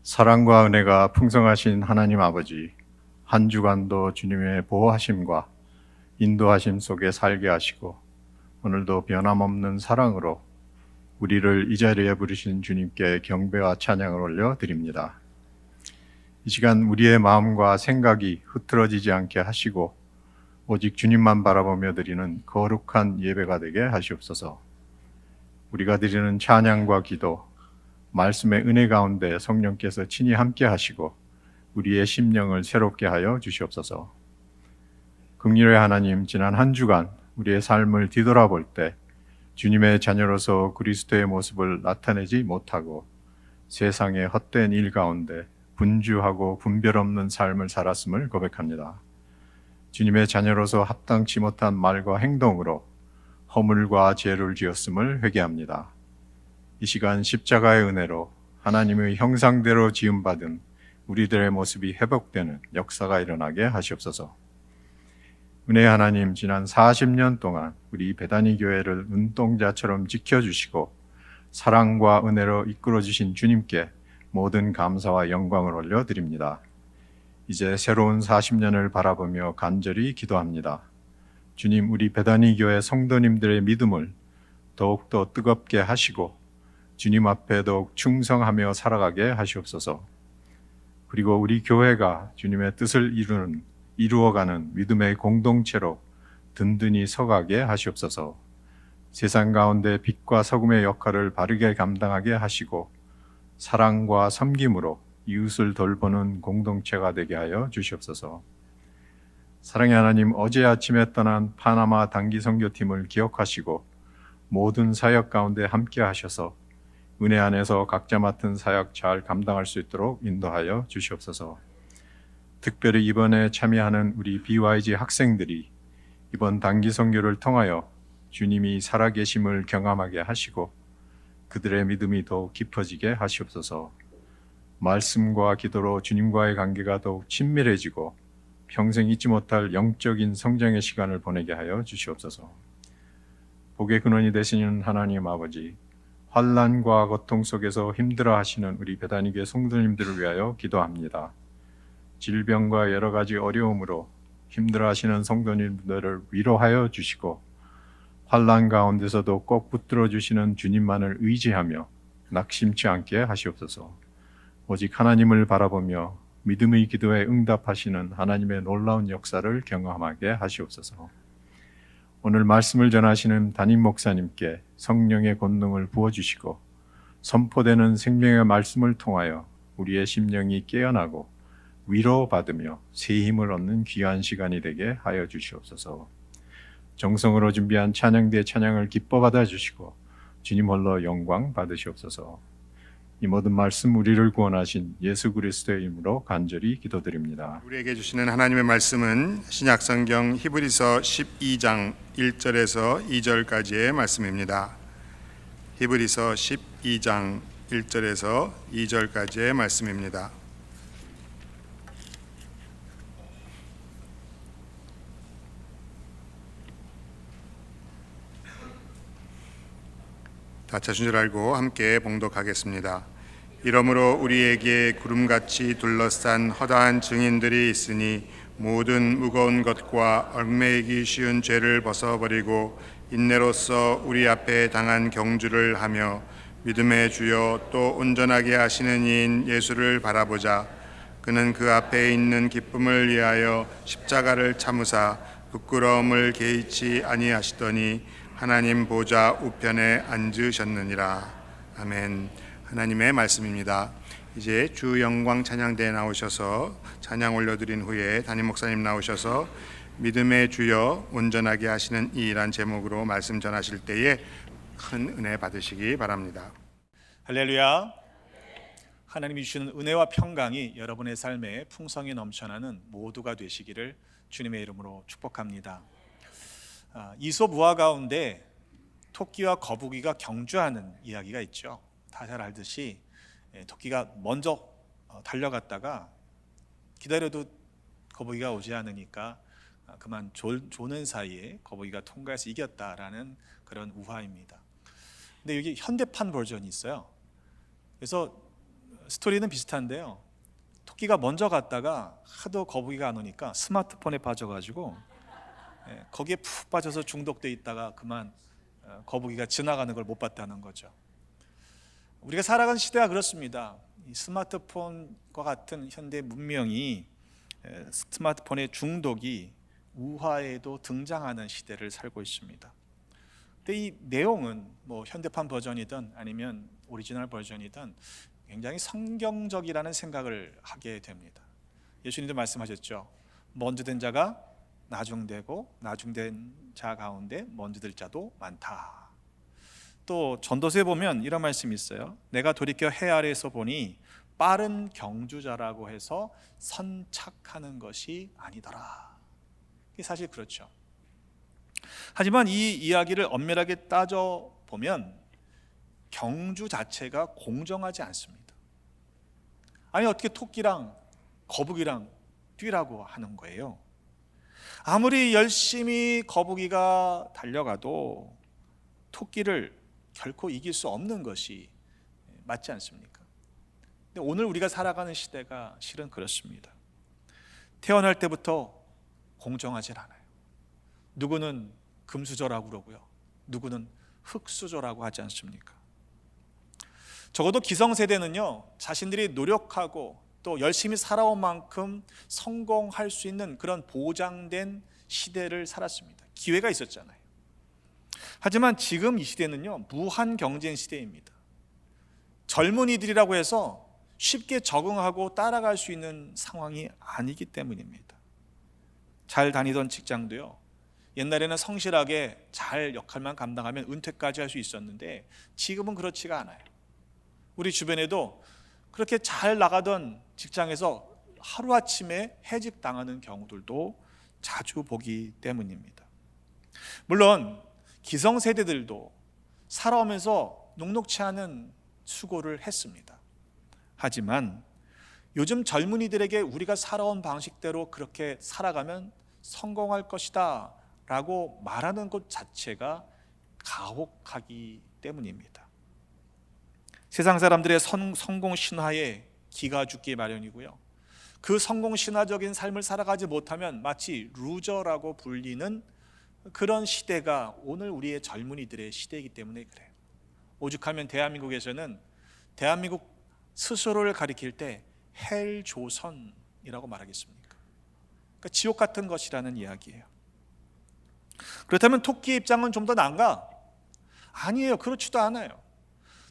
사랑과 은혜가 풍성하신 하나님 아버지, 한 주간도 주님의 보호하심과 인도하심 속에 살게 하시고 오늘도 변함없는 사랑으로 우리를 이 자리에 부르신 주님께 경배와 찬양을 올려드립니다. 이 시간 우리의 마음과 생각이 흐트러지지 않게 하시고 오직 주님만 바라보며 드리는 거룩한 예배가 되게 하시옵소서. 우리가 드리는 찬양과 기도, 말씀의 은혜 가운데 성령께서 친히 함께 하시고 우리의 심령을 새롭게 하여 주시옵소서. 긍휼의 하나님, 지난 한 주간 우리의 삶을 뒤돌아볼 때 주님의 자녀로서 그리스도의 모습을 나타내지 못하고 세상의 헛된 일 가운데 분주하고 분별 없는 삶을 살았음을 고백합니다. 주님의 자녀로서 합당치 못한 말과 행동으로 허물과 죄를 지었음을 회개합니다. 이 시간 십자가의 은혜로 하나님의 형상대로 지음받은 우리들의 모습이 회복되는 역사가 일어나게 하시옵소서. 은혜의 하나님, 지난 40년 동안 우리 베다니 교회를 눈동자처럼 지켜주시고 사랑과 은혜로 이끌어주신 주님께 모든 감사와 영광을 올려드립니다. 이제 새로운 40년을 바라보며 간절히 기도합니다. 주님, 우리 베다니 교회 성도님들의 믿음을 더욱더 뜨겁게 하시고 주님 앞에 더욱 충성하며 살아가게 하시옵소서. 그리고 우리 교회가 주님의 뜻을 이루어가는 믿음의 공동체로 든든히 서가게 하시옵소서. 세상 가운데 빛과 소금의 역할을 바르게 감당하게 하시고 사랑과 섬김으로 이웃을 돌보는 공동체가 되게 하여 주시옵소서. 사랑의 하나님, 어제 아침에 떠난 파나마 단기 선교팀을 기억하시고 모든 사역 가운데 함께 하셔서 은혜 안에서 각자 맡은 사역 잘 감당할 수 있도록 인도하여 주시옵소서. 특별히 이번에 참여하는 우리 BYG 학생들이 이번 단기 선교를 통하여 주님이 살아계심을 경험하게 하시고 그들의 믿음이 더욱 깊어지게 하시옵소서. 말씀과 기도로 주님과의 관계가 더욱 친밀해지고 평생 잊지 못할 영적인 성장의 시간을 보내게 하여 주시옵소서. 복의 근원이 되시는 하나님 아버지, 환난과 고통 속에서 힘들어하시는 우리 베다니교회 성도님들을 위하여 기도합니다. 질병과 여러 가지 어려움으로 힘들어하시는 성도님들을 위로하여 주시고 환난 가운데서도 꼭 붙들어 주시는 주님만을 의지하며 낙심치 않게 하시옵소서. 오직 하나님을 바라보며 믿음의 기도에 응답하시는 하나님의 놀라운 역사를 경험하게 하시옵소서. 오늘 말씀을 전하시는 담임 목사님께 성령의 권능을 부어주시고 선포되는 생명의 말씀을 통하여 우리의 심령이 깨어나고 위로받으며 새 힘을 얻는 귀한 시간이 되게 하여 주시옵소서. 정성으로 준비한 찬양대의 찬양을 기뻐 받아주시고 주님 홀로 영광 받으시옵소서. 이 모든 말씀 우리를 구원하신 예수 그리스도의 이름으로 간절히 기도드립니다. 우리에게 주시는 하나님의 말씀은 신약성경 히브리서 12장 1절에서 2절까지의 말씀입니다. 히브리서 12장 1절에서 2절까지의 말씀입니다. 다 찾은 줄 알고 함께 봉독하겠습니다. 이러므로 우리에게 구름같이 둘러싼 허다한 증인들이 있으니 모든 무거운 것과 얽매이기 쉬운 죄를 벗어버리고 인내로써 우리 앞에 당한 경주를 하며 믿음의 주여 또 온전하게 하시는 이인 예수를 바라보자. 그는 그 앞에 있는 기쁨을 위하여 십자가를 참으사 부끄러움을 개의치 아니하시더니 하나님 보좌 우편에 앉으셨느니라. 아멘. 하나님의 말씀입니다. 이제 주 영광 찬양대에 나오셔서 찬양 올려드린 후에 담임 목사님 나오셔서 믿음의 주여 온전하게 하시는 이란 제목으로 말씀 전하실 때에 큰 은혜 받으시기 바랍니다. 할렐루야. 하나님이 주시는 은혜와 평강이 여러분의 삶에 풍성히 넘쳐나는 모두가 되시기를 주님의 이름으로 축복합니다. 이솝 우화 가운데 토끼와 거북이가 경주하는 이야기가 있죠. 다 잘 알듯이 토끼가 먼저 달려갔다가 기다려도 거북이가 오지 않으니까 그만 조는 사이에 거북이가 통과해서 이겼다라는 그런 우화입니다. 근데 여기 현대판 버전이 있어요. 그래서 스토리는 비슷한데요. 토끼가 먼저 갔다가 하도 거북이가 안 오니까 스마트폰에 빠져가지고 거기에 푹 빠져서 중독돼 있다가 그만 거북이가 지나가는 걸 못 봤다는 거죠. 우리가 살아가는 시대가 그렇습니다. 이 스마트폰과 같은 현대 문명이 스마트폰의 중독이 우화에도 등장하는 시대를 살고 있습니다. 근데 이 내용은 뭐 현대판 버전이든 아니면 오리지널 버전이든 굉장히 성경적이라는 생각을 하게 됩니다. 예수님도 말씀하셨죠. 먼저 된 자가 나중되고 나중된 자 가운데 먼저 될 자도 많다. 또 전도서에 보면 이런 말씀이 있어요. 내가 돌이켜 해 아래에서 보니 빠른 경주자라고 해서 선착하는 것이 아니더라. 이게 사실 그렇죠. 하지만 이 이야기를 엄밀하게 따져보면 경주 자체가 공정하지 않습니다. 아니 어떻게 토끼랑 거북이랑 뛰라고 하는 거예요? 아무리 열심히 거북이가 달려가도 토끼를 결코 이길 수 없는 것이 맞지 않습니까? 근데 오늘 우리가 살아가는 시대가 실은 그렇습니다. 태어날 때부터 공정하지 않아요. 누구는 금수저라고 그러고요, 누구는 흙수저라고 하지 않습니까? 적어도 기성세대는요, 자신들이 노력하고 또 열심히 살아온 만큼 성공할 수 있는 그런 보장된 시대를 살았습니다. 기회가 있었잖아요. 하지만 지금 이 시대는요, 무한 경쟁 시대입니다. 젊은이들이라고 해서 쉽게 적응하고 따라갈 수 있는 상황이 아니기 때문입니다. 잘 다니던 직장도요, 옛날에는 성실하게 잘 역할만 감당하면 은퇴까지 할 수 있었는데 지금은 그렇지가 않아요. 우리 주변에도 그렇게 잘 나가던 직장에서 하루아침에 해직당하는 경우들도 자주 보기 때문입니다. 물론 기성세대들도 살아오면서 녹록치 않은 수고를 했습니다. 하지만 요즘 젊은이들에게 우리가 살아온 방식대로 그렇게 살아가면 성공할 것이다 라고 말하는 것 자체가 가혹하기 때문입니다. 세상 사람들의 성공 신화에 기가 죽기 마련이고요, 그 성공 신화적인 삶을 살아가지 못하면 마치 루저라고 불리는 그런 시대가 오늘 우리의 젊은이들의 시대이기 때문에 그래요. 오죽하면 대한민국에서는 대한민국 스스로를 가리킬 때 헬조선이라고 말하겠습니까? 그러니까 지옥 같은 것이라는 이야기예요. 그렇다면 토끼의 입장은 좀 더 나은가? 아니에요. 그렇지도 않아요.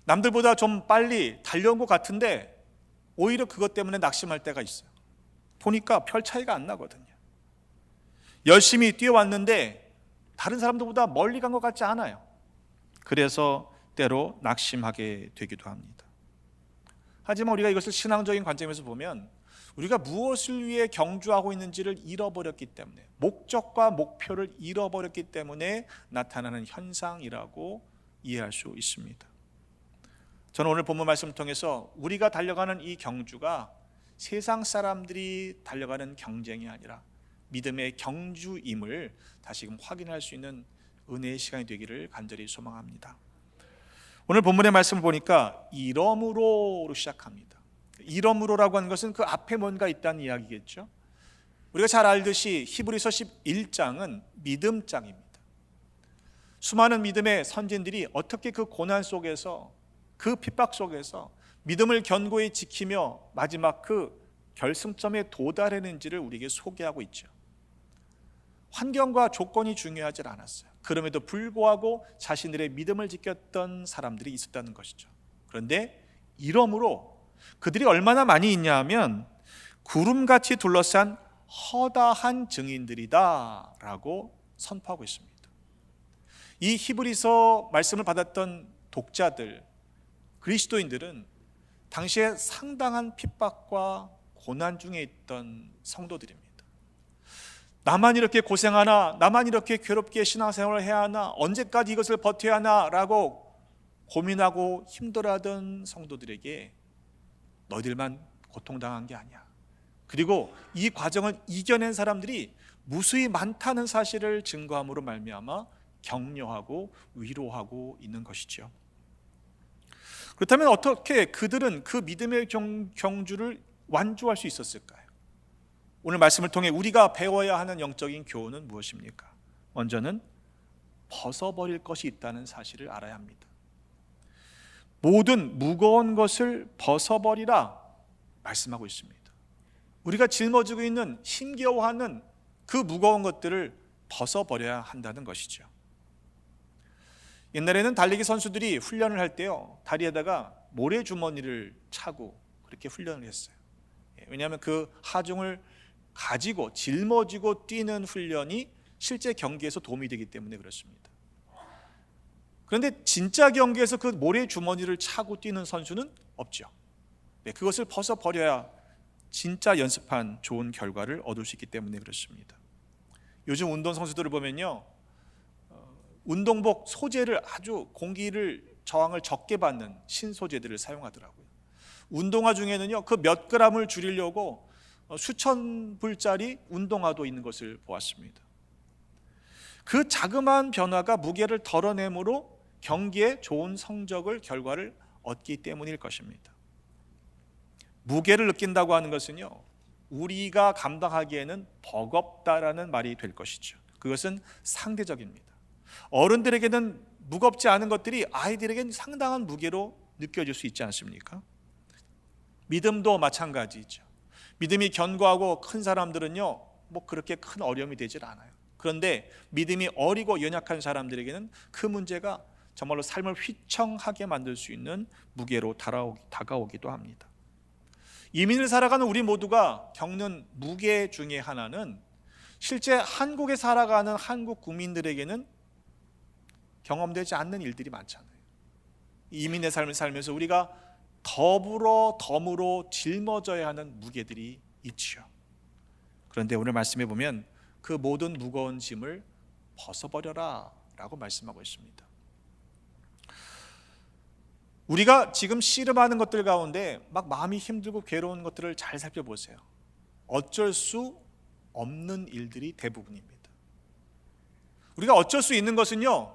남들보다 좀 빨리 달려온 것 같은데 오히려 그것 때문에 낙심할 때가 있어요. 보니까 별 차이가 안 나거든요. 열심히 뛰어왔는데 다른 사람들보다 멀리 간 것 같지 않아요. 그래서 때로 낙심하게 되기도 합니다. 하지만 우리가 이것을 신앙적인 관점에서 보면 우리가 무엇을 위해 경주하고 있는지를 잃어버렸기 때문에, 목적과 목표를 잃어버렸기 때문에 나타나는 현상이라고 이해할 수 있습니다. 저는 오늘 본문 말씀을 통해서 우리가 달려가는 이 경주가 세상 사람들이 달려가는 경쟁이 아니라 믿음의 경주임을 다시금 확인할 수 있는 은혜의 시간이 되기를 간절히 소망합니다. 오늘 본문의 말씀을 보니까 이러므로로 시작합니다. 이러므로라고 하는 것은 그 앞에 뭔가 있다는 이야기겠죠. 우리가 잘 알듯이 히브리서 11장은 믿음장입니다. 수많은 믿음의 선진들이 어떻게 그 고난 속에서, 그 핍박 속에서 믿음을 견고히 지키며 마지막 그 결승점에 도달했는지를 우리에게 소개하고 있죠. 환경과 조건이 중요하지 않았어요. 그럼에도 불구하고 자신들의 믿음을 지켰던 사람들이 있었다는 것이죠. 그런데 이러므로 그들이 얼마나 많이 있냐 하면 구름같이 둘러싼 허다한 증인들이다 라고 선포하고 있습니다. 이 히브리서 말씀을 받았던 독자들, 그리스도인들은 당시에 상당한 핍박과 고난 중에 있던 성도들입니다. 나만 이렇게 고생하나, 나만 이렇게 괴롭게 신앙생활을 해야 하나, 언제까지 이것을 버텨야 하나 라고 고민하고 힘들어하던 성도들에게 너희들만 고통당한 게 아니야, 그리고 이 과정을 이겨낸 사람들이 무수히 많다는 사실을 증거함으로 말미암아 격려하고 위로하고 있는 것이죠. 그렇다면 어떻게 그들은 그 믿음의 경주를 완주할 수 있었을까요? 오늘 말씀을 통해 우리가 배워야 하는 영적인 교훈은 무엇입니까? 먼저는 벗어버릴 것이 있다는 사실을 알아야 합니다. 모든 무거운 것을 벗어버리라 말씀하고 있습니다. 우리가 짊어지고 있는 힘겨워하는 그 무거운 것들을 벗어버려야 한다는 것이죠. 옛날에는 달리기 선수들이 훈련을 할 때요, 다리에다가 모래주머니를 차고 그렇게 훈련을 했어요. 왜냐하면 그 하중을 가지고 짊어지고 뛰는 훈련이 실제 경기에서 도움이 되기 때문에 그렇습니다. 그런데 진짜 경기에서 그 모래주머니를 차고 뛰는 선수는 없죠. 그것을 벗어버려야 진짜 연습한 좋은 결과를 얻을 수 있기 때문에 그렇습니다. 요즘 운동선수들을 보면요, 운동복 소재를 아주 공기를 저항을 적게 받는 신소재들을 사용하더라고요. 운동화 중에는요, 그 몇 그램을 줄이려고 수천 불짜리 운동화도 있는 것을 보았습니다. 그 자그마한 변화가 무게를 덜어내므로 경기에 좋은 성적을 결과를 얻기 때문일 것입니다. 무게를 느낀다고 하는 것은요, 우리가 감당하기에는 버겁다라는 말이 될 것이죠. 그것은 상대적입니다. 어른들에게는 무겁지 않은 것들이 아이들에게는 상당한 무게로 느껴질 수 있지 않습니까? 믿음도 마찬가지죠. 믿음이 견고하고 큰 사람들은요, 뭐 그렇게 큰 어려움이 되질 않아요. 그런데 믿음이 어리고 연약한 사람들에게는 그 문제가 정말로 삶을 휘청하게 만들 수 있는 무게로 다가오기도 합니다. 이민을 살아가는 우리 모두가 겪는 무게 중에 하나는 실제 한국에 살아가는 한국 국민들에게는 경험되지 않는 일들이 많잖아요. 이민의 삶을 살면서 우리가 덤으로 짊어져야 하는 무게들이 있죠. 그런데 오늘 말씀해 보면 그 모든 무거운 짐을 벗어버려라 라고 말씀하고 있습니다. 우리가 지금 씨름하는 것들 가운데 막 마음이 힘들고 괴로운 것들을 잘 살펴보세요. 어쩔 수 없는 일들이 대부분입니다. 우리가 어쩔 수 있는 것은요,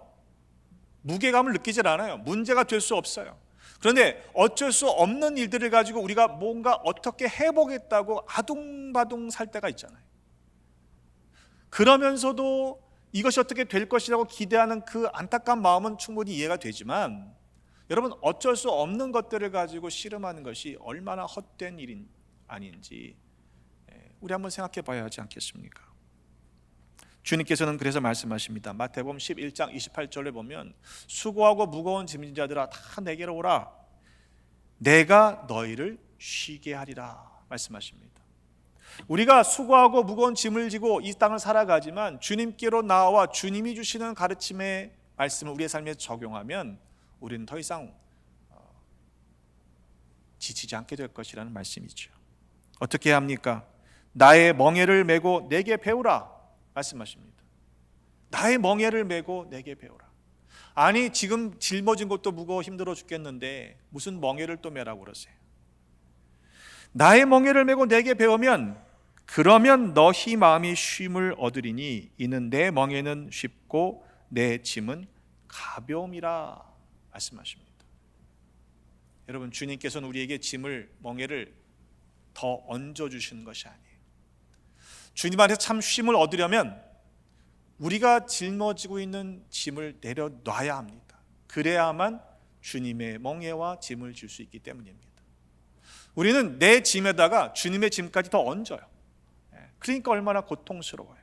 무게감을 느끼질 않아요. 문제가 될 수 없어요. 그런데 어쩔 수 없는 일들을 가지고 우리가 뭔가 어떻게 해보겠다고 아둥바둥 살 때가 있잖아요. 그러면서도 이것이 어떻게 될 것이라고 기대하는 그 안타까운 마음은 충분히 이해가 되지만, 여러분, 어쩔 수 없는 것들을 가지고 씨름하는 것이 얼마나 헛된 일인 아닌지 우리 한번 생각해 봐야 하지 않겠습니까? 주님께서는 그래서 말씀하십니다. 마태복음 11장 28절에 보면 수고하고 무거운 짐진 자들아 다 내게로 오라, 내가 너희를 쉬게 하리라 말씀하십니다. 우리가 수고하고 무거운 짐을 지고 이 땅을 살아가지만 주님께로 나와 주님이 주시는 가르침의 말씀을 우리의 삶에 적용하면 우리는 더 이상 지치지 않게 될 것이라는 말씀이죠. 어떻게 해야 합니까? 나의 멍에를 메고 내게 배우라 말씀하십니다. 나의 멍에를 메고 내게 배우라. 아니, 지금 짊어진 것도 무거워 힘들어 죽겠는데 무슨 멍에를 또 메라고 그러세요? 나의 멍에를 메고 내게 배우면 그러면 너희 마음이 쉼을 얻으리니 이는 내 멍에는 쉽고 내 짐은 가벼움이라 말씀하십니다. 여러분, 주님께서는 우리에게 짐을, 멍에를 더 얹어주시는 것이 아니에요. 주님 안에서 참 쉼을 얻으려면 우리가 짊어지고 있는 짐을 내려놔야 합니다. 그래야만 주님의 멍에와 짐을 질 수 있기 때문입니다. 우리는 내 짐에다가 주님의 짐까지 더 얹어요. 그러니까 얼마나 고통스러워요.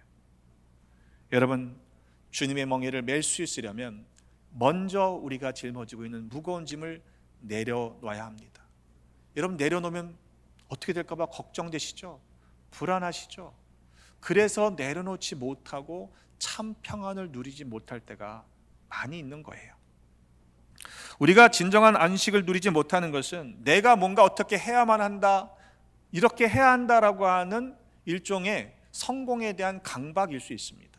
여러분, 주님의 멍에를 맬 수 있으려면 먼저 우리가 짊어지고 있는 무거운 짐을 내려놔야 합니다. 여러분, 내려놓으면 어떻게 될까 봐 걱정되시죠? 불안하시죠? 그래서 내려놓지 못하고 참 평안을 누리지 못할 때가 많이 있는 거예요. 우리가 진정한 안식을 누리지 못하는 것은 내가 뭔가 어떻게 해야만 한다, 이렇게 해야 한다라고 하는 일종의 성공에 대한 강박일 수 있습니다.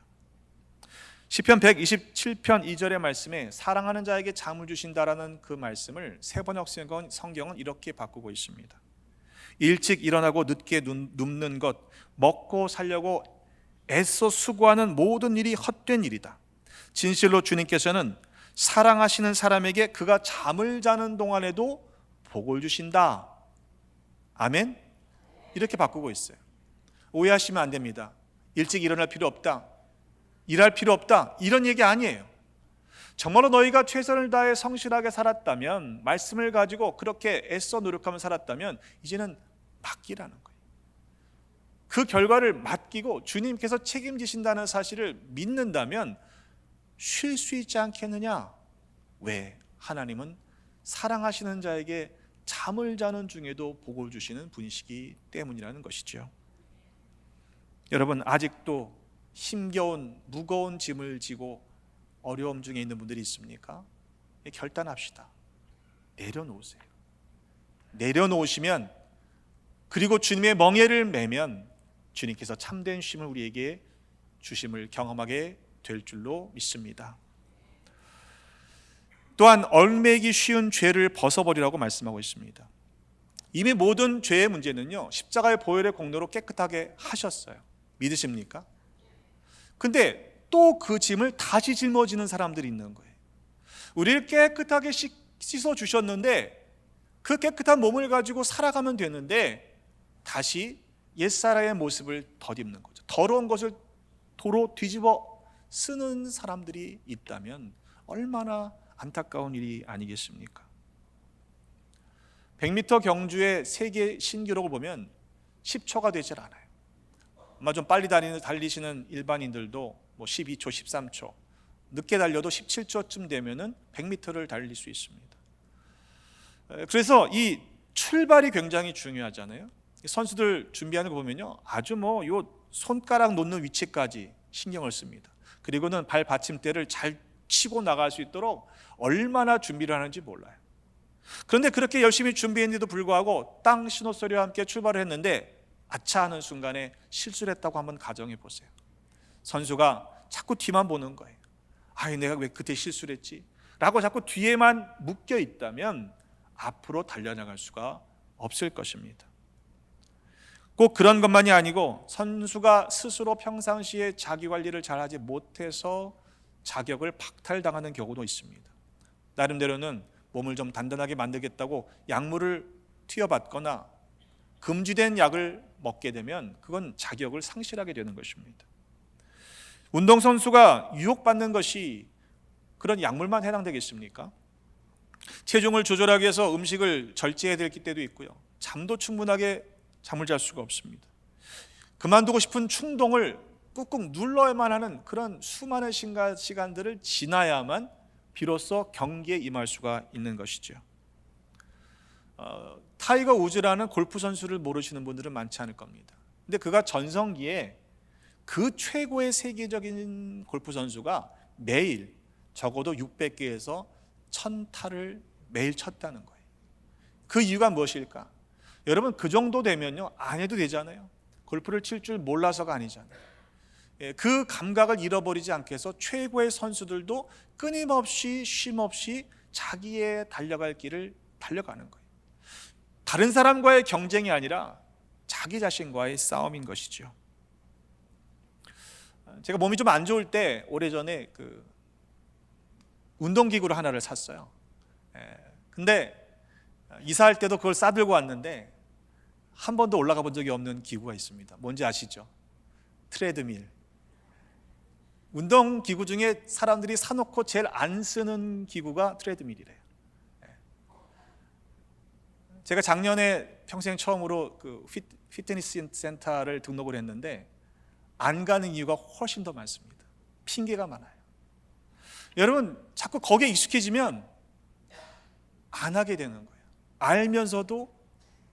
시편 127편 2절의 말씀에 사랑하는 자에게 잠을 주신다라는 그 말씀을 세번역 성경은 이렇게 바꾸고 있습니다. 일찍 일어나고 늦게 눕는 것, 먹고 살려고 애써 수고하는 모든 일이 헛된 일이다. 진실로 주님께서는 사랑하시는 사람에게 그가 잠을 자는 동안에도 복을 주신다. 아멘? 이렇게 바꾸고 있어요. 오해하시면 안 됩니다. 일찍 일어날 필요 없다, 일할 필요 없다, 이런 얘기 아니에요. 정말로 너희가 최선을 다해 성실하게 살았다면, 말씀을 가지고 그렇게 애써 노력하며 살았다면 이제는 맡기라는 거예요. 그 결과를 맡기고 주님께서 책임지신다는 사실을 믿는다면 쉴 수 있지 않겠느냐? 왜? 하나님은 사랑하시는 자에게 잠을 자는 중에도 복을 주시는 분이시기 때문이라는 것이죠. 여러분, 아직도 힘겨운 무거운 짐을 지고 어려움 중에 있는 분들이 있습니까? 결단합시다. 내려놓으세요. 내려놓으시면, 그리고 주님의 멍에를 매면 주님께서 참된 쉼을 우리에게 주심을 경험하게 될 줄로 믿습니다. 또한 얽매이기 쉬운 죄를 벗어버리라고 말씀하고 있습니다. 이미 모든 죄의 문제는요, 십자가의 보혈의 공로로 깨끗하게 하셨어요. 믿으십니까? 근데 또 그 짐을 다시 짊어지는 사람들이 있는 거예요. 우리를 깨끗하게 씻어 주셨는데 그 깨끗한 몸을 가지고 살아가면 되는데 다시 옛사람의 모습을 덧입는 거죠. 더러운 것을 도로 뒤집어 쓰는 사람들이 있다면 얼마나 안타까운 일이 아니겠습니까? 100m 경주의 세계 신기록을 보면 10초가 되질 않아요. 아마 좀 빨리 달리시는 일반인들도 뭐 12초, 13초, 늦게 달려도 17초쯤 되면은 100m를 달릴 수 있습니다. 그래서 이 출발이 굉장히 중요하잖아요. 선수들 준비하는 거 보면요, 아주 뭐 요 손가락 놓는 위치까지 신경을 씁니다. 그리고는 발 받침대를 잘 치고 나갈 수 있도록 얼마나 준비를 하는지 몰라요. 그런데 그렇게 열심히 준비했는데도 불구하고 땅 신호 소리와 함께 출발을 했는데 아차 하는 순간에 실수를 했다고 한번 가정해 보세요. 선수가 자꾸 뒤만 보는 거예요. 아이, 내가 왜 그때 실수를 했지? 라고 자꾸 뒤에만 묶여 있다면 앞으로 달려나갈 수가 없을 것입니다. 꼭 그런 것만이 아니고 선수가 스스로 평상시에 자기 관리를 잘하지 못해서 자격을 박탈당하는 경우도 있습니다. 나름대로는 몸을 좀 단단하게 만들겠다고 약물을 투여받거나 금지된 약을 먹게 되면 그건 자격을 상실하게 되는 것입니다. 운동선수가 유혹받는 것이 그런 약물만 해당되겠습니까? 체중을 조절하기 위해서 음식을 절제해야 될 때도 있고요, 잠도 충분하게 잠을 잘 수가 없습니다. 그만두고 싶은 충동을 꾹꾹 눌러야만 하는 그런 수많은 시간들을 지나야만 비로소 경기에 임할 수가 있는 것이죠. 타이거 우즈라는 골프 선수를 모르시는 분들은 많지 않을 겁니다. 근데 그가 전성기에 그 최고의 세계적인 골프 선수가 매일 적어도 600개에서 1000타를 매일 쳤다는 거예요. 그 이유가 무엇일까? 여러분, 그 정도 되면요, 안 해도 되잖아요. 골프를 칠 줄 몰라서가 아니잖아요. 그 감각을 잃어버리지 않게 해서 최고의 선수들도 끊임없이 쉼없이 자기의 달려갈 길을 달려가는 거예요. 다른 사람과의 경쟁이 아니라 자기 자신과의 싸움인 것이죠. 제가 몸이 좀 안 좋을 때 오래전에 그 운동기구를 하나를 샀어요. 근데 이사할 때도 그걸 싸들고 왔는데 한 번도 올라가 본 적이 없는 기구가 있습니다. 뭔지 아시죠? 트레드밀. 운동기구 중에 사람들이 사놓고 제일 안 쓰는 기구가 트레드밀이래요. 제가 작년에 평생 처음으로 그 피트니스 센터를 등록을 했는데 안 가는 이유가 훨씬 더 많습니다. 핑계가 많아요. 여러분, 자꾸 거기에 익숙해지면 안 하게 되는 거예요. 알면서도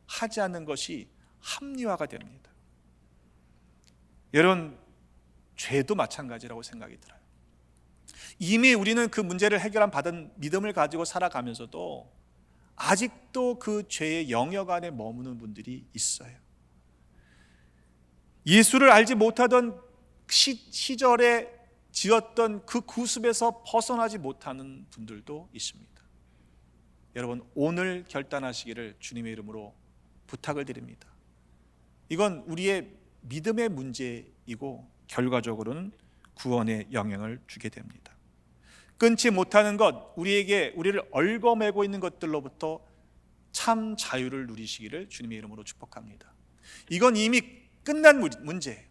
하지 않는 것이 합리화가 됩니다. 여러분, 죄도 마찬가지라고 생각이 들어요. 이미 우리는 그 문제를 받은 믿음을 가지고 살아가면서도 아직도 그 죄의 영역 안에 머무는 분들이 있어요. 예수를 알지 못하던 시절에 지었던 그 구습에서 벗어나지 못하는 분들도 있습니다. 여러분, 오늘 결단하시기를 주님의 이름으로 부탁을 드립니다. 이건 우리의 믿음의 문제이고 결과적으로는 구원에 영향을 주게 됩니다. 끊지 못하는 것, 우리를 얽어매고 있는 것들로부터 참 자유를 누리시기를 주님의 이름으로 축복합니다. 이건 이미 끝난 문제예요.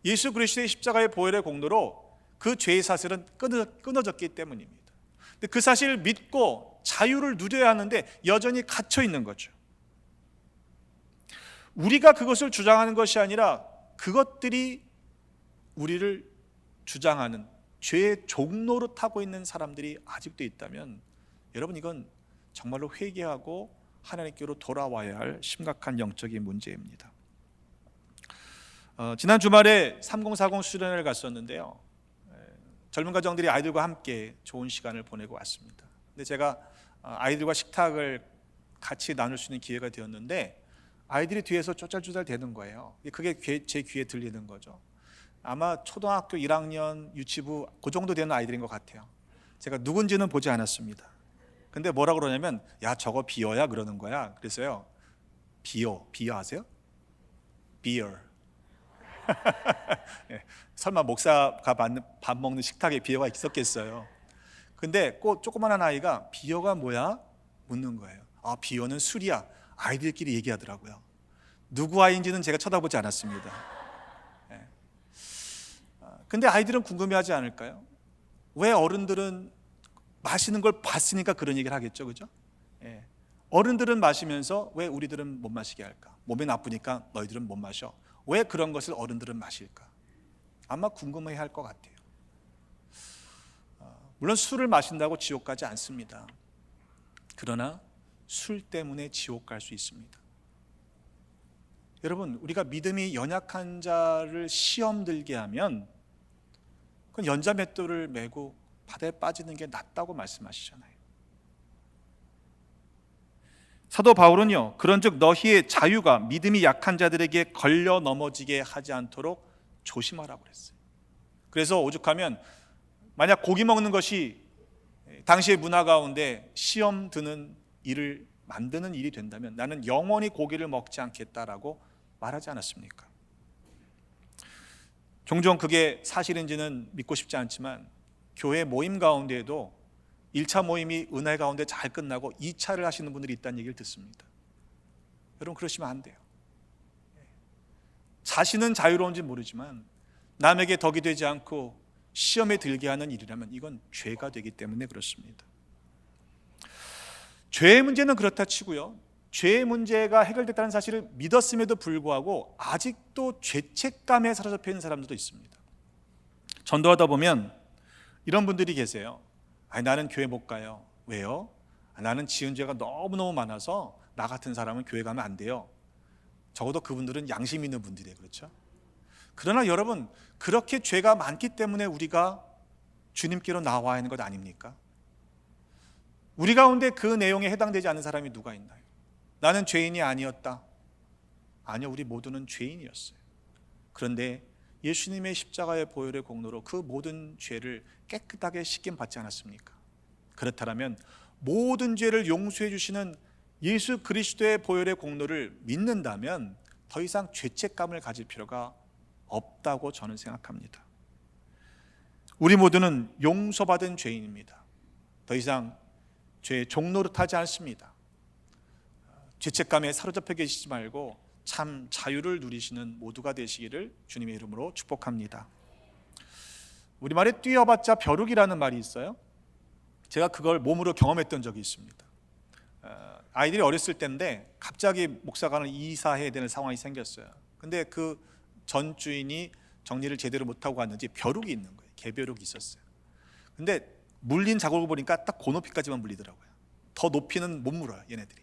예수 그리스도의 십자가의 보혈의 공로로 그 죄의 사슬은 끊어졌기 때문입니다. 근데 그 사실을 믿고 자유를 누려야 하는데 여전히 갇혀 있는 거죠. 우리가 그것을 주장하는 것이 아니라 그것들이 우리를 주장하는 죄의 종로로 타고 있는 사람들이 아직도 있다면 여러분, 이건 정말로 회개하고 하나님께로 돌아와야 할 심각한 영적인 문제입니다. 지난 주말에 3040 수련회를 갔었는데요. 젊은 가정들이 아이들과 함께 좋은 시간을 보내고 왔습니다. 근데 제가 아이들과 식탁을 같이 나눌 수 있는 기회가 되었는데 아이들이 뒤에서 쪼잘쪼잘 대는 거예요. 그게 제 귀에 들리는 거죠. 아마 초등학교 1학년 유치부 그 정도 되는 아이들인 것 같아요. 제가 누군지는 보지 않았습니다. 근데 뭐라 그러냐면 야, 저거 비어야 그러는 거야. 그래서요, 비어 아세요? 비어. 설마 목사가 밥 먹는 식탁에 비어가 있었겠어요. 근데 꼭 조그마한 아이가 비어가 뭐야? 묻는 거예요. 아, 비어는 술이야. 아이들끼리 얘기하더라고요. 누구 아이인지는 제가 쳐다보지 않았습니다. 근데 아이들은 궁금해하지 않을까요? 왜 어른들은 마시는 걸 봤으니까 그런 얘기를 하겠죠, 그죠? 어른들은 마시면서 왜 우리들은 못 마시게 할까? 몸에 나쁘니까 너희들은 못 마셔. 왜 그런 것을 어른들은 마실까? 아마 궁금해 할 것 같아요. 물론 술을 마신다고 지옥 가지 않습니다. 그러나 술 때문에 지옥 갈 수 있습니다. 여러분, 우리가 믿음이 연약한 자를 시험 들게 하면 그건 연자맷돌을 메고 바다에 빠지는 게 낫다고 말씀하시잖아요. 사도 바울은요, 그런즉 너희의 자유가 믿음이 약한 자들에게 걸려 넘어지게 하지 않도록 조심하라고 그랬어요. 그래서 오죽하면 만약 고기 먹는 것이 당시의 문화 가운데 시험 드는 일을 만드는 일이 된다면 나는 영원히 고기를 먹지 않겠다라고 말하지 않았습니까? 종종 그게 사실인지는 믿고 싶지 않지만 교회 모임 가운데에도 1차 모임이 은혜 가운데 잘 끝나고 2차를 하시는 분들이 있다는 얘기를 듣습니다. 여러분, 그러시면 안 돼요. 자신은 자유로운지 모르지만 남에게 덕이 되지 않고 시험에 들게 하는 일이라면 이건 죄가 되기 때문에 그렇습니다. 죄의 문제는 그렇다 치고요, 죄의 문제가 해결됐다는 사실을 믿었음에도 불구하고 아직도 죄책감에 사로잡혀 있는 사람들도 있습니다. 전도하다 보면 이런 분들이 계세요. 아니, 나는 교회 못 가요. 왜요? 나는 지은 죄가 너무너무 많아서 나 같은 사람은 교회 가면 안 돼요. 적어도 그분들은 양심 있는 분들이에요. 그렇죠? 그러나 여러분, 그렇게 죄가 많기 때문에 우리가 주님께로 나와야 하는 것 아닙니까? 우리 가운데 그 내용에 해당되지 않는 사람이 누가 있나요? 나는 죄인이 아니었다. 아니요, 우리 모두는 죄인이었어요. 그런데 예수님의 십자가의 보혈의 공로로 그 모든 죄를 깨끗하게 씻김 받지 않았습니까? 그렇다면 모든 죄를 용서해 주시는 예수 그리스도의 보혈의 공로를 믿는다면 더 이상 죄책감을 가질 필요가 없다고 저는 생각합니다. 우리 모두는 용서받은 죄인입니다. 더 이상 죄의 종로로 타지 않습니다. 죄책감에 사로잡혀 계시지 말고 참 자유를 누리시는 모두가 되시기를 주님의 이름으로 축복합니다. 우리말에 뛰어봤자 벼룩이라는 말이 있어요. 제가 그걸 몸으로 경험했던 적이 있습니다. 아이들이 어렸을 때인데 갑자기 목사관을 이사해야 되는 상황이 생겼어요. 근데 그 전 주인이 정리를 제대로 못하고 갔는지 벼룩이 있는 거예요. 개벼룩이 있었어요. 근데 물린 자국을 보니까 딱 그 높이까지만 물리더라고요. 더 높이는 못 물어요, 얘네들이.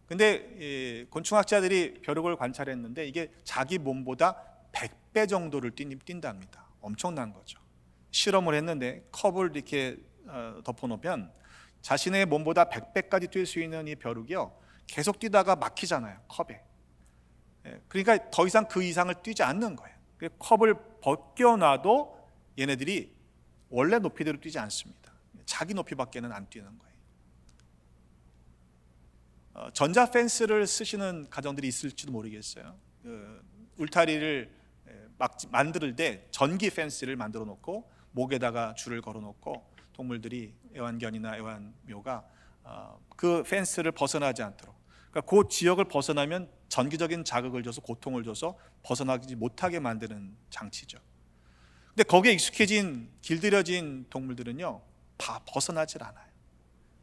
근데 곤충학자들이 벼룩을 관찰했는데 이게 자기 몸보다 100배 정도를 뛴답니다. 엄청난 거죠. 실험을 했는데 컵을 이렇게 덮어놓으면 자신의 몸보다 100배까지 뛸 수 있는 이 벼룩이요, 계속 뛰다가 막히잖아요, 컵에. 그러니까 더 이상 그 이상을 뛰지 않는 거예요. 컵을 벗겨놔도 얘네들이 원래 높이대로 뛰지 않습니다. 자기 높이밖에는 안 뛰는 거예요. 전자 펜스를 쓰시는 가정들이 있을지도 모르겠어요. 울타리를 만들 때 전기 펜스를 만들어 놓고 목에다가 줄을 걸어 놓고 동물들이 애완견이나 애완묘가 그 펜스를 벗어나지 않도록, 그러니까 그 지역을 벗어나면 전기적인 자극을 줘서 고통을 줘서 벗어나지 못하게 만드는 장치죠. 근데 거기에 익숙해진 길들여진 동물들은요 다 벗어나질 않아요.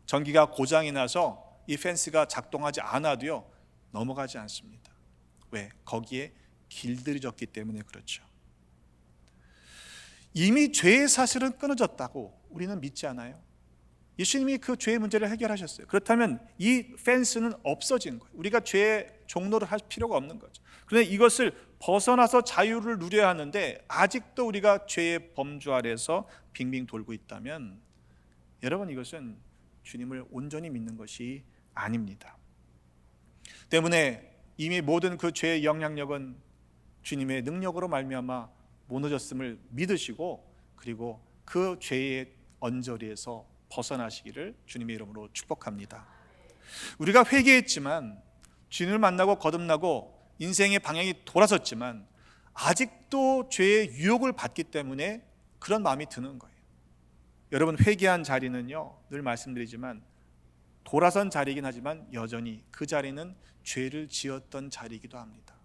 전기가 고장이 나서 이 펜스가 작동하지 않아도요 넘어가지 않습니다. 왜? 거기에 길들여졌기 때문에 그렇죠. 이미 죄의 사실은 끊어졌다고 우리는 믿지 않아요? 예수님이 그 죄의 문제를 해결하셨어요. 그렇다면 이 펜스는 없어진 거예요. 우리가 죄의 종로를 할 필요가 없는 거죠. 그런데 이것을 벗어나서 자유를 누려야 하는데 아직도 우리가 죄의 범주 아래에서 빙빙 돌고 있다면 여러분, 이것은 주님을 온전히 믿는 것이 아닙니다. 때문에 이미 모든 그 죄의 영향력은 주님의 능력으로 말미암아 무너졌음을 믿으시고, 그리고 그 죄의 언저리에서 벗어나시기를 주님의 이름으로 축복합니다. 우리가 회개했지만, 주님을 만나고 거듭나고 인생의 방향이 돌아섰지만 아직도 죄의 유혹을 받기 때문에 그런 마음이 드는 거예요. 여러분, 회개한 자리는요, 늘 말씀드리지만 돌아선 자리이긴 하지만 여전히 그 자리는 죄를 지었던 자리이기도 합니다.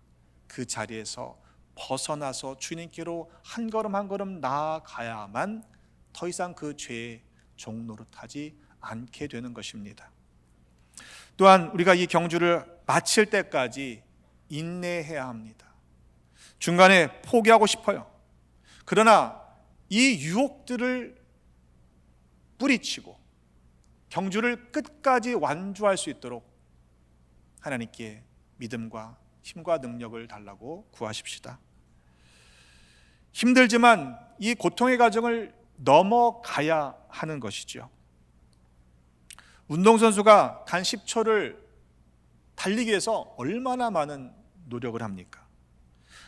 그 자리에서 벗어나서 주님께로 한 걸음 한 걸음 나아가야만 더 이상 그 죄의 종노릇하지 않게 되는 것입니다. 또한 우리가 이 경주를 마칠 때까지 인내해야 합니다. 중간에 포기하고 싶어요. 그러나 이 유혹들을 뿌리치고 경주를 끝까지 완주할 수 있도록 하나님께 믿음과 힘과 능력을 달라고 구하십시다. 힘들지만 이 고통의 과정을 넘어가야 하는 것이죠. 운동선수가 단 10초를 달리기 위해서 얼마나 많은 노력을 합니까?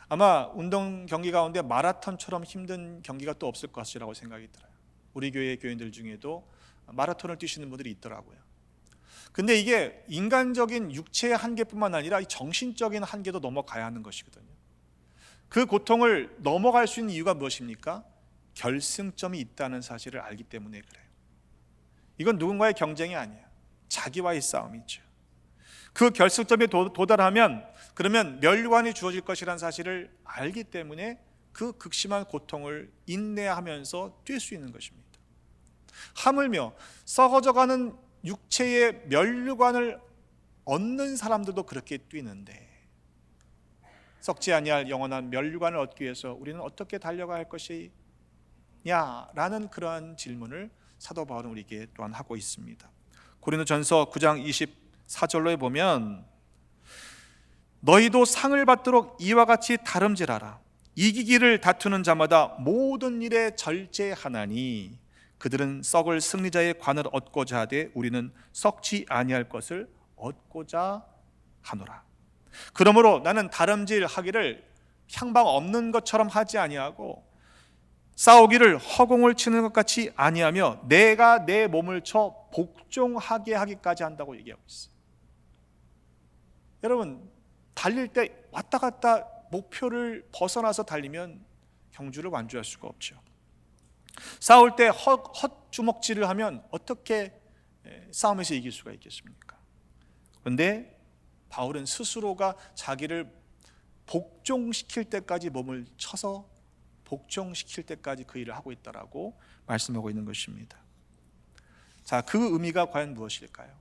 아마 운동 경기 가운데 마라톤처럼 힘든 경기가 또 없을 것이라고 생각이 들어요. 우리 교회 교인들 중에도 마라톤을 뛰시는 분들이 있더라고요. 근데 이게 인간적인 육체의 한계뿐만 아니라 이 정신적인 한계도 넘어가야 하는 것이거든요. 그 고통을 넘어갈 수 있는 이유가 무엇입니까? 결승점이 있다는 사실을 알기 때문에 그래요. 이건 누군가의 경쟁이 아니에요. 자기와의 싸움이죠. 그 결승점에 도달하면 그러면 멸관이 주어질 것이라는 사실을 알기 때문에 그 극심한 고통을 인내하면서 뛸 수 있는 것입니다. 하물며 썩어져가는 육체의 멸류관을 얻는 사람들도 그렇게 뛰는데, 썩지 아니할 영원한 멸류관을 얻기 위해서 우리는 어떻게 달려가야 할 것이냐라는 그러한 질문을 사도 바울은 우리에게 또한 하고 있습니다. 고린도전서 9장 24절로에 보면 너희도 상을 받도록 이와 같이 다름질하라. 이기기를 다투는 자마다 모든 일에 절제하나니 그들은 썩을 승리자의 관을 얻고자 하되 우리는 썩지 아니할 것을 얻고자 하노라. 그러므로 나는 다름질하기를 향방 없는 것처럼 하지 아니하고 싸우기를 허공을 치는 것 같이 아니하며 내가 내 몸을 쳐 복종하게 하기까지 한다고 얘기하고 있어요. 여러분, 달릴 때 왔다 갔다 목표를 벗어나서 달리면 경주를 완주할 수가 없죠. 싸울 때 헛주먹질을 하면 어떻게 싸움에서 이길 수가 있겠습니까? 그런데 바울은 스스로가 자기를 복종시킬 때까지 몸을 쳐서 복종시킬 때까지 그 일을 하고 있다라고 말씀하고 있는 것입니다. 자, 그 의미가 과연 무엇일까요?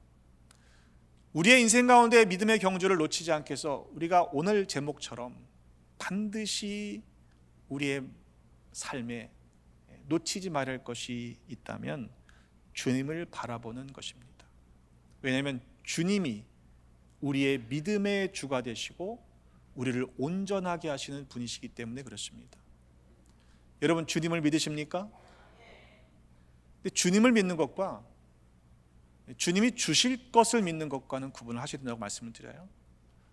우리의 인생 가운데 믿음의 경주를 놓치지 않게 해서 우리가 오늘 제목처럼 반드시 우리의 삶에 놓치지 말아야 할 것이 있다면 주님을 바라보는 것입니다. 왜냐하면 주님이 우리의 믿음의 주가 되시고 우리를 온전하게 하시는 분이시기 때문에 그렇습니다. 여러분, 주님을 믿으십니까? 근데 주님을 믿는 것과 주님이 주실 것을 믿는 것과는 구분을 하셔야 된다고 말씀을 드려요.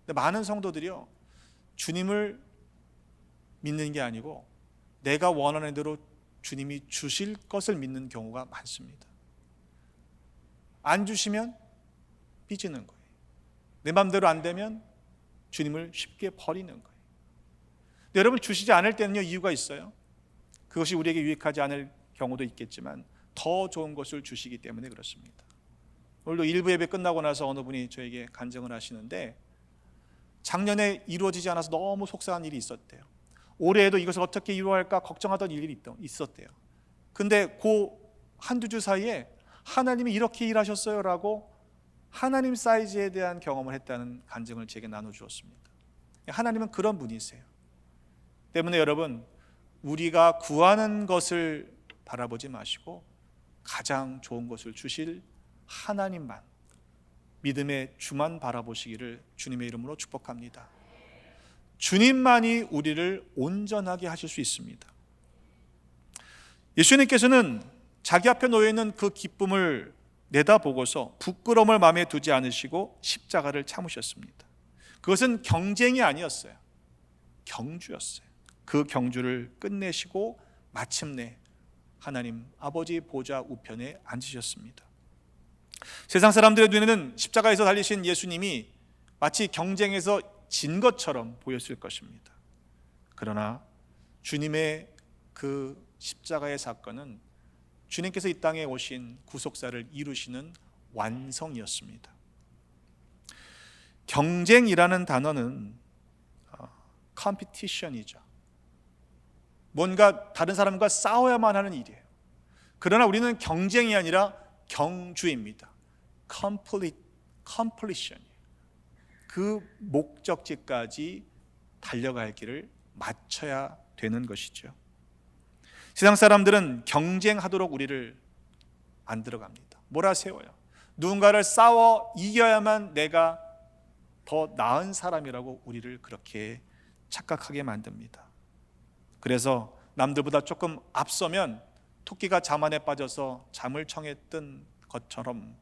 근데 많은 성도들이요, 주님을 믿는 게 아니고 내가 원하는 대로 주님이 주실 것을 믿는 경우가 많습니다. 안 주시면 삐지는 거예요. 내 마음대로 안 되면 주님을 쉽게 버리는 거예요. 근데 여러분, 주시지 않을 때는요, 이유가 있어요. 그것이 우리에게 유익하지 않을 경우도 있겠지만 더 좋은 것을 주시기 때문에 그렇습니다. 오늘도 일부 예배 끝나고 나서 어느 분이 저에게 간증을 하시는데 작년에 이루어지지 않아서 너무 속상한 일이 있었대요. 올해에도 이것을 어떻게 이루어할까 걱정하던 일이 있었대요. 근데 그 한두 주 사이에 하나님이 이렇게 일하셨어요 라고 하나님 사이즈에 대한 경험을 했다는 간증을 제게 나눠주었습니다. 하나님은 그런 분이세요. 때문에 여러분, 우리가 구하는 것을 바라보지 마시고 가장 좋은 것을 주실 하나님만, 믿음의 주만 바라보시기를 주님의 이름으로 축복합니다. 주님만이 우리를 온전하게 하실 수 있습니다. 예수님께서는 자기 앞에 놓여있는 그 기쁨을 내다보고서 부끄러움을 마음에 두지 않으시고 십자가를 참으셨습니다. 그것은 경쟁이 아니었어요. 경주였어요. 그 경주를 끝내시고 마침내 하나님 아버지 보좌 우편에 앉으셨습니다. 세상 사람들의 눈에는 십자가에서 달리신 예수님이 마치 경쟁에서 진 것처럼 보였을 것입니다. 그러나 주님의 그 십자가의 사건은 주님께서 이 땅에 오신 구속사를 이루시는 완성이었습니다. 경쟁이라는 단어는 컴피티션이죠. 뭔가 다른 사람과 싸워야만 하는 일이에요. 그러나 우리는 경쟁이 아니라 경주입니다. completion이에요. 그 목적지까지 달려갈 길을 맞춰야 되는 것이죠. 세상 사람들은 경쟁하도록 우리를 만들어갑니다. 몰아세워요. 누군가를 싸워 이겨야만 내가 더 나은 사람이라고 우리를 그렇게 착각하게 만듭니다. 그래서 남들보다 조금 앞서면 토끼가 잠안에 빠져서 잠을 청해 뜬 것처럼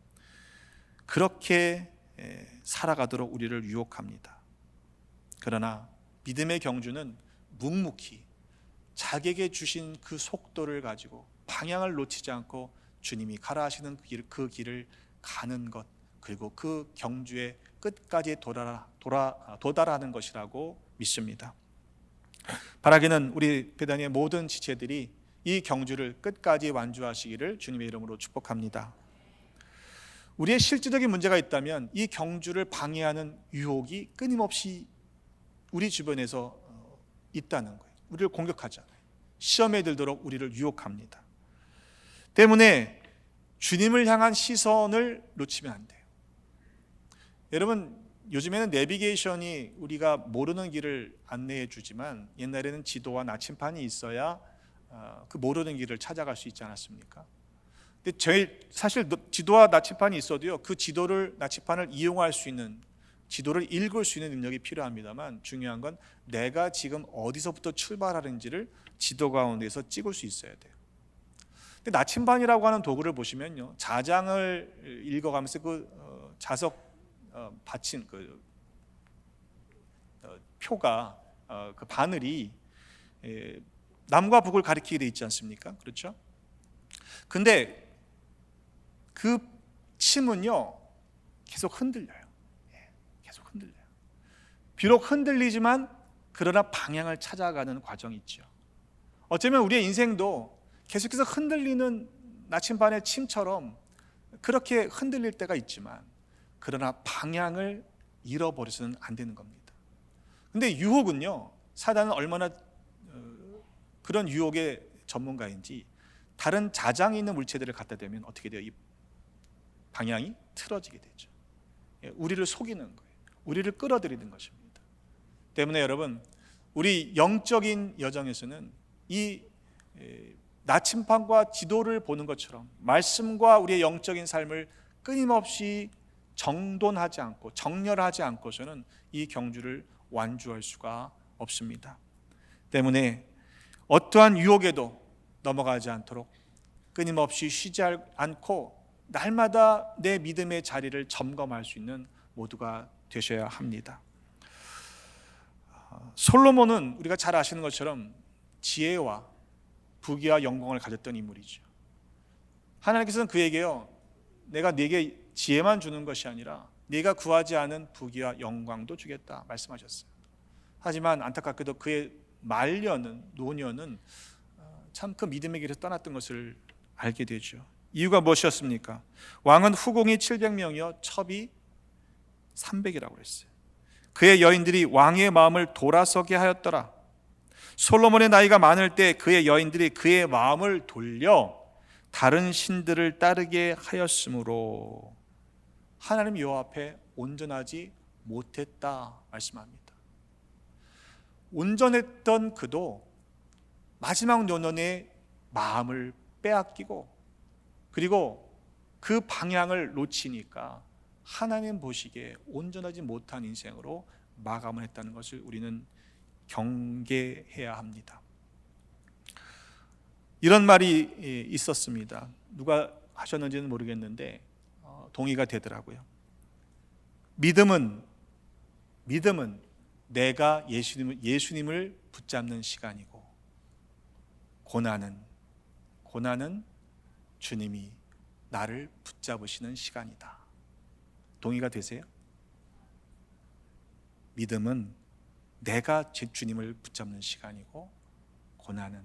그렇게 살아가도록 우리를 유혹합니다. 그러나 믿음의 경주는 묵묵히 자기에게 주신 그 속도를 가지고 방향을 놓치지 않고 주님이 가라 하시는 그 길을 가는 것, 그리고 그 경주의 끝까지 도달하는 것이라고 믿습니다. 바라기는 우리 베다니의 모든 지체들이 이 경주를 끝까지 완주하시기를 주님의 이름으로 축복합니다. 우리의 실질적인 문제가 있다면 이 경주를 방해하는 유혹이 끊임없이 우리 주변에서 있다는 거예요. 우리를 공격하잖아요. 시험에 들도록 우리를 유혹합니다. 때문에 주님을 향한 시선을 놓치면 안 돼요. 여러분, 요즘에는 내비게이션이 우리가 모르는 길을 안내해 주지만 옛날에는 지도와 나침판이 있어야 그 모르는 길을 찾아갈 수 있지 않았습니까? 근데 사실 지도와 나침판이 있어도요, 그 지도를, 나침판을 이용할 수 있는, 지도를 읽을 수 있는 능력이 필요합니다만 중요한 건 내가 지금 어디서부터 출발하는지를 지도 가운데서 찍을 수 있어야 돼요. 근데 나침반이라고 하는 도구를 보시면요, 자장을 읽어가면서 그 자석 받친 그 표가 그 바늘이 남과 북을 가리키게 돼 있지 않습니까? 그렇죠? 근데 그 침은요 계속 흔들려요. 계속 흔들려요. 비록 흔들리지만 그러나 방향을 찾아가는 과정이 있죠. 어쩌면 우리의 인생도 계속해서 흔들리는 나침반의 침처럼 그렇게 흔들릴 때가 있지만 그러나 방향을 잃어버려서는 안 되는 겁니다. 근데 유혹은요, 사단은 얼마나 그런 유혹의 전문가인지 다른 자장이 있는 물체들을 갖다 대면 어떻게 돼요? 이 방향이 틀어지게 되죠. 우리를 속이는 거예요. 우리를 끌어들이는 것입니다. 때문에 여러분, 우리 영적인 여정에서는 이 나침판과 지도를 보는 것처럼 말씀과 우리의 영적인 삶을 끊임없이 정돈하지 않고 정렬하지 않고서는 이 경주를 완주할 수가 없습니다. 때문에 어떠한 유혹에도 넘어가지 않도록 끊임없이 쉬지 않고 날마다 내 믿음의 자리를 점검할 수 있는 모두가 되셔야 합니다. 솔로몬은 우리가 잘 아시는 것처럼 지혜와 부귀와 영광을 가졌던 인물이죠. 하나님께서는 그에게요, 내가 네게 지혜만 주는 것이 아니라 네가 구하지 않은 부귀와 영광도 주겠다 말씀하셨어요. 하지만 안타깝게도 그의 말년은, 노년은 참 그 믿음의 길에서 떠났던 것을 알게 되죠. 이유가 무엇이었습니까? 왕은 후궁이 700명이요 첩이 300이라고 그랬어요. 그의 여인들이 왕의 마음을 돌아서게 하였더라. 솔로몬의 나이가 많을 때 그의 여인들이 그의 마음을 돌려 다른 신들을 따르게 하였으므로 하나님 여호와 앞에 온전하지 못했다 말씀합니다. 온전했던 그도 마지막 노년에 마음을 빼앗기고 그리고 그 방향을 놓치니까 하나님 보시기에 온전하지 못한 인생으로 마감을 했다는 것을 우리는 경계해야 합니다. 이런 말이 있었습니다. 누가 하셨는지는 모르겠는데 동의가 되더라고요. 믿음은 내가 예수님을 붙잡는 시간이고 고난은 주님이 나를 붙잡으시는 시간이다. 동의가 되세요? 믿음은 내가 제 주님을 붙잡는 시간이고 고난은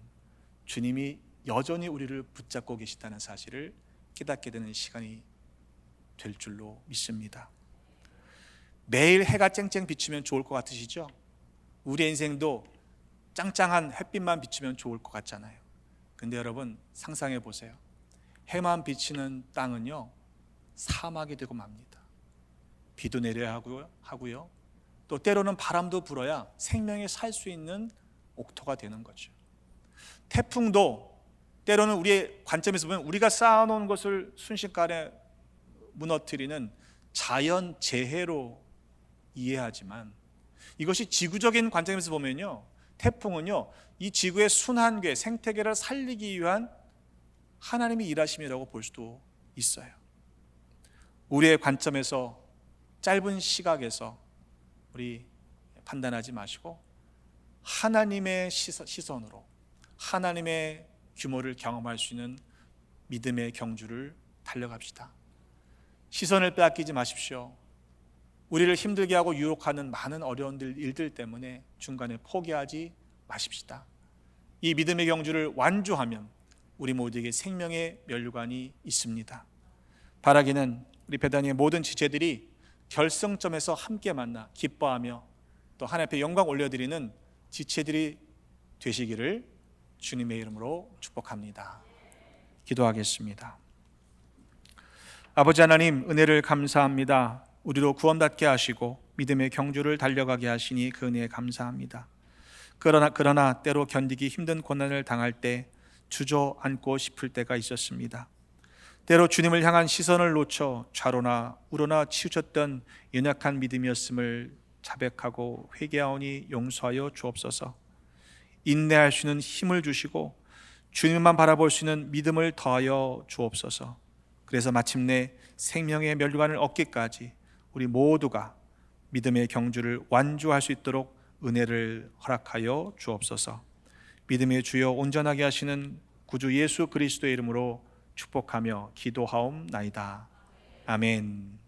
주님이 여전히 우리를 붙잡고 계시다는 사실을 깨닫게 되는 시간이 될 줄로 믿습니다. 매일 해가 쨍쨍 비치면 좋을 것 같으시죠? 우리 인생도 짱짱한 햇빛만 비치면 좋을 것 같잖아요. 근데 여러분 상상해 보세요. 해만 비치는 땅은요 사막이 되고 맙니다. 비도 내려야 하고요. 또 때로는 바람도 불어야 생명이 살 수 있는 옥토가 되는 거죠. 태풍도 때로는 우리의 관점에서 보면 우리가 쌓아놓은 것을 순식간에 무너뜨리는 자연 재해로 이해하지만 이것이 지구적인 관점에서 보면요 태풍은요 이 지구의 순환계 생태계를 살리기 위한 하나님의 일하심이라고 볼 수도 있어요. 우리의 관점에서 짧은 시각에서 우리 판단하지 마시고 하나님의 시선으로 하나님의 규모를 경험할 수 있는 믿음의 경주를 달려갑시다. 시선을 빼앗기지 마십시오. 우리를 힘들게 하고 유혹하는 많은 어려운 일들 때문에 중간에 포기하지 마십시다. 이 믿음의 경주를 완주하면 우리 모두에게 생명의 면류관이 있습니다. 바라기는 우리 베다니의 모든 지체들이 결승점에서 함께 만나 기뻐하며 또 하나님 앞에 영광 올려드리는 지체들이 되시기를 주님의 이름으로 축복합니다. 기도하겠습니다. 아버지 하나님 은혜를 감사합니다. 우리로 구원받게 하시고 믿음의 경주를 달려가게 하시니 그 은혜에 감사합니다. 그러나 때로 견디기 힘든 고난을 당할 때 주저앉고 싶을 때가 있었습니다. 때로 주님을 향한 시선을 놓쳐 좌로나 우로나 치우쳤던 연약한 믿음이었음을 자백하고 회개하오니 용서하여 주옵소서. 인내할 수 있는 힘을 주시고 주님만 바라볼 수 있는 믿음을 더하여 주옵소서. 그래서 마침내 생명의 면류관을 얻기까지 우리 모두가 믿음의 경주를 완주할 수 있도록 은혜를 허락하여 주옵소서. 믿음의 주여 온전하게 하시는 구주 예수 그리스도의 이름으로 축복하며 기도하옵나이다. 아멘.